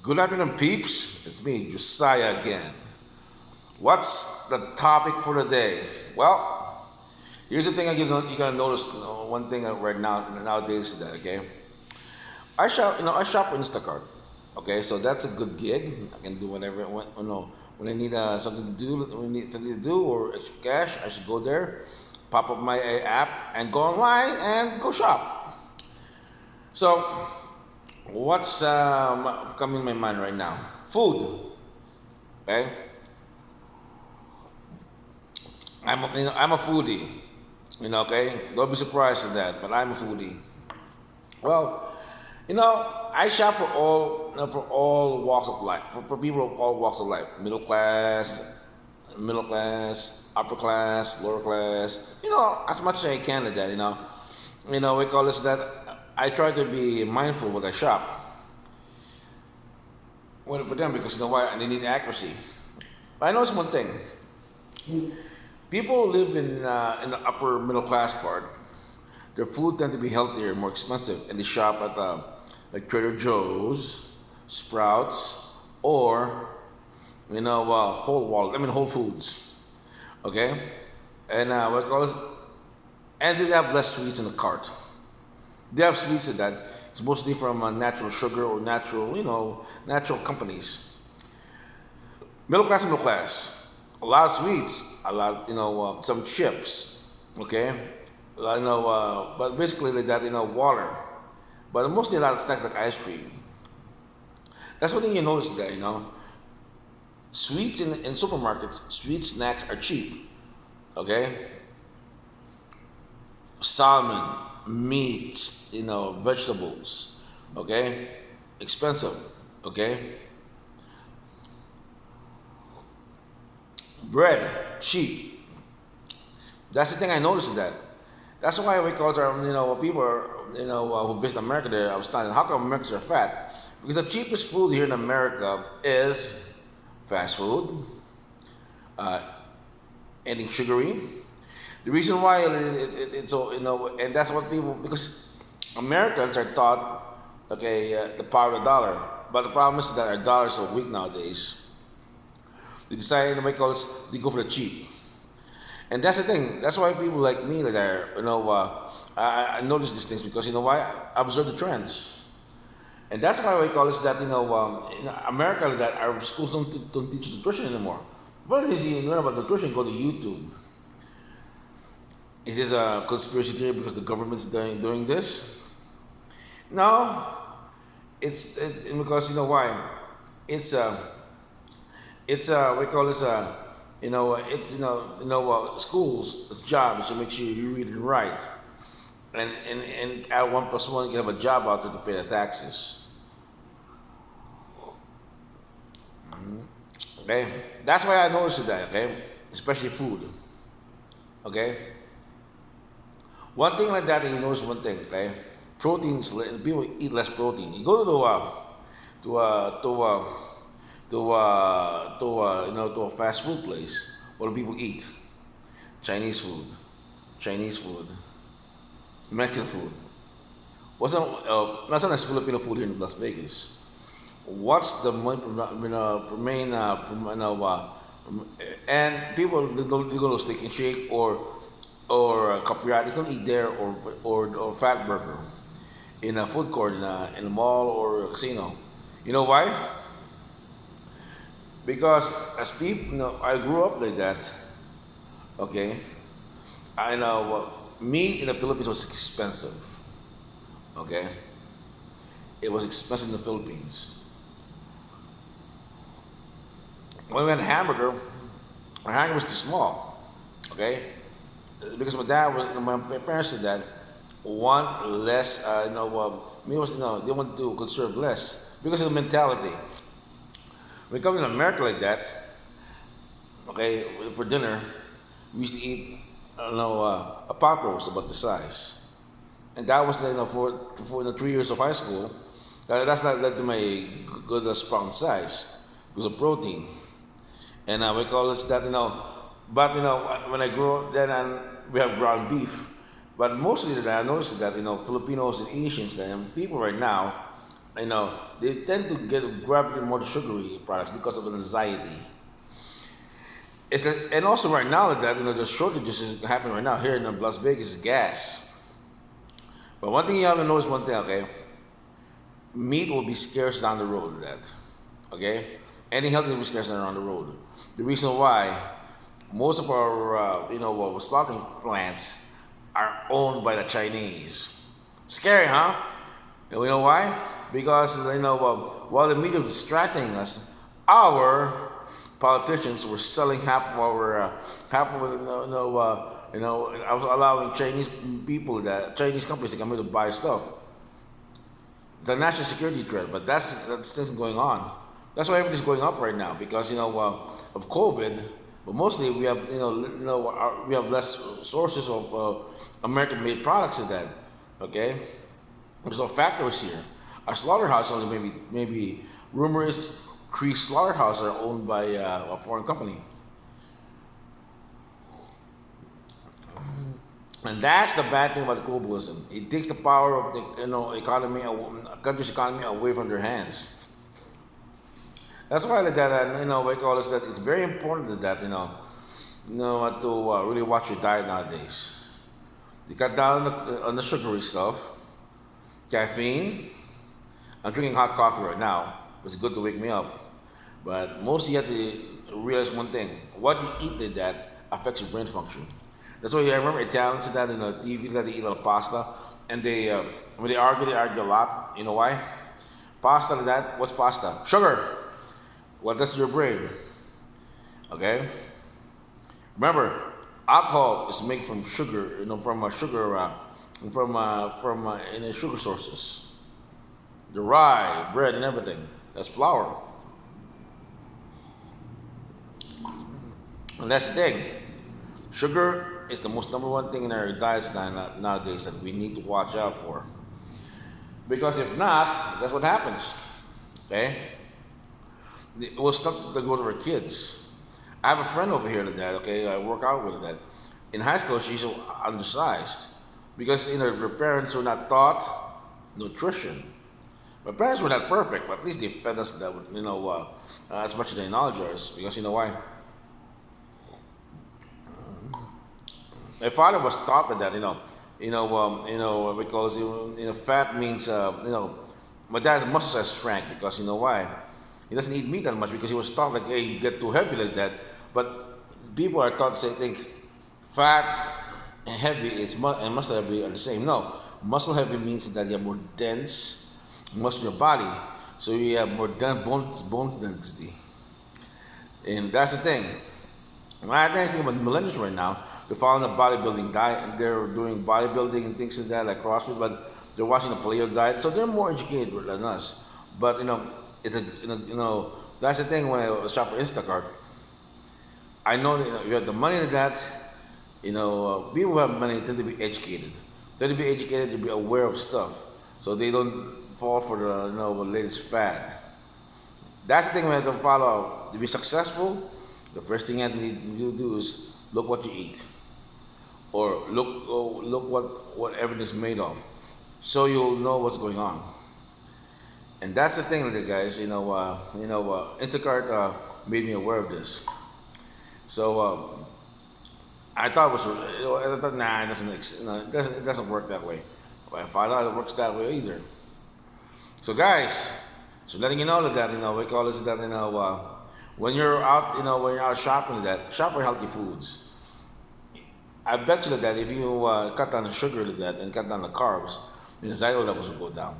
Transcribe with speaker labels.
Speaker 1: Good afternoon, peeps. It's me, Josiah again. What's the topic for today? Well, here's the thing you're gonna notice. One thing right now nowadays is that I shop for Instacart. Okay, so that's a good gig. I can do whatever. When I need something to do, when I need something to do or extra cash, I should go there, pop up my app, and go online and go shop. So what's coming in my mind right now? Food. Okay, I'm a foodie. Okay, don't be surprised at that, but I'm a foodie. Well, I shop for all walks of life, for people of all walks of life, middle class, upper class, lower class. As much as I can at that. We call this that. I try to be mindful when I shop. Well, for them because you know why they need accuracy. But I notice one thing: people who live in the upper middle class part. Their food tend to be healthier, more expensive, and they shop at like Trader Joe's, Sprouts, or Whole Foods. Okay, and what call it? And they have less sweets in the cart. They have sweets in that. It's mostly from natural sugar or natural companies. Middle class. A lot of sweets, a lot, some chips. Okay, but basically like that, water. But mostly a lot of snacks like ice cream. That's one thing you notice there, Sweets in supermarkets, sweet snacks are cheap. Okay? Salmon, meats, vegetables. Okay? Expensive. Okay? Bread, cheap. That's the thing I noticed that. That's why we call it, people who visit America there, I was telling them, how come Americans are fat? Because the cheapest food here in America is fast food, uh, anything sugary. The reason why it's so, and that's what people, because Americans are taught, okay, the power of the dollar. But the problem is that our dollar is so weak nowadays. They decide to make all this, they go for the cheap. And that's the thing. That's why people like me, like I notice these things because you know why? I observe the trends, and that's why we call it that. In America, like that our schools don't teach nutrition anymore. What is you learn about nutrition? Go to YouTube. Is this a conspiracy theory because the government's doing this? No, it's because you know why? It's we call this it's schools. It's jobs to make sure you read and write, and at 1+1 you can have a job out there to pay the taxes. Okay, that's why I noticed that. Okay, especially food. Okay, one thing like that, and you notice one thing. Okay, proteins. People eat less protein. You go to uh, to uh, to a fast food place. What do people eat? Chinese food, Chinese food, Mexican food. What's not so nice Filipino food here in Las Vegas? What's the and people they go to Steak and Shake or Capriati. They don't eat there or Fat Burger in a food court in a mall or a casino. You know why? Because as people, I grew up like that. Okay, I know meat in the Philippines was expensive. Okay, it was expensive in the Philippines. When we had a hamburger, our hamburger was too small. Okay, because my parents said that want less. Me was they want to conserve less because of the mentality. When we come in America like that, okay, for dinner, we used to eat, a pot roast about the size, and that was for the 3 years of high school. That's not led to my good strong size because of protein, and we call this that But when I grew up, then we have ground beef, but mostly that I noticed that Filipinos and Asians and people right now they tend to get gravitate more to sugary products because of anxiety. And also right now that the shortages is happening right now here in Las Vegas is gas. But one thing you have to know is one thing, okay? Meat will be scarce down the road with that. Okay? Any healthy will be scarce down the road. The reason why most of our slaughtering plants are owned by the Chinese. Scary, huh? And we know why? Because while the media was distracting us, our politicians were selling half of I was allowing Chinese people that Chinese companies to come here to buy stuff. It's a national security threat, but that's things going on. That's why everything's going up right now because of COVID. But mostly we have we have less sources of American-made products than that. Okay, there's no factories here. Our slaughterhouse only maybe rumor is 3 slaughterhouses are owned by a foreign company. And that's the bad thing about globalism. It takes the power of the economy, a country's economy away from their hands. That's why we call this that it's very important that to really watch your diet nowadays. You cut down on the sugary stuff, caffeine. I'm drinking hot coffee right now. It's good to wake me up. But mostly you have to realize one thing: what you eat that affects your brain function. That's why I remember Italians said that in the TV that they eat a lot of pasta, and when they argue a lot. You know why? Pasta like that. What's pasta? Sugar. What does to your brain? Okay. Remember, alcohol is made from sugar. From sugar, sugar sources. The rye, bread, and everything. That's flour. And that's the thing. Sugar is the most number one thing in our diets nowadays that we need to watch out for. Because if not, that's what happens. Okay? We'll start to go to our kids. I have a friend over here that, okay, I work out with that. In high school, she's undersized. Because her parents were not taught nutrition. My parents were not perfect, but at least they fed us that, as much as they knowledge us. Because you know why? My father was taught that because fat means my dad's muscle size shrank because you know why? He doesn't eat meat that much because he was taught like, hey, you get too heavy like that. But people are taught to think fat and heavy and muscle heavy are the same. No, muscle heavy means that you have more dense muscle in your body, so you have more dense bone density. And that's the thing. When I think about millennials right now, they're following the bodybuilding diet and they're doing bodybuilding and things like that, like CrossFit, but they're watching the paleo diet, so they're more educated than us. But that's the thing when I shop for Instacart. I know that you have the money to that. People who have money tend to be educated. Tend to be educated to be aware of stuff, so they don't fall for the latest fad. That's the thing we have to follow to be successful. The first thing you have to do is look what you eat, or look what everything's made of, so you'll know what's going on. And that's the thing, guys. Instacart made me aware of this. So I thought it was. I thought, nah, it doesn't work that way. But I found out it works that way either. So guys, letting you know that we call this that when you're out shopping shop for healthy foods. I bet you that if you cut down the sugar and cut down the carbs, the anxiety levels will go down.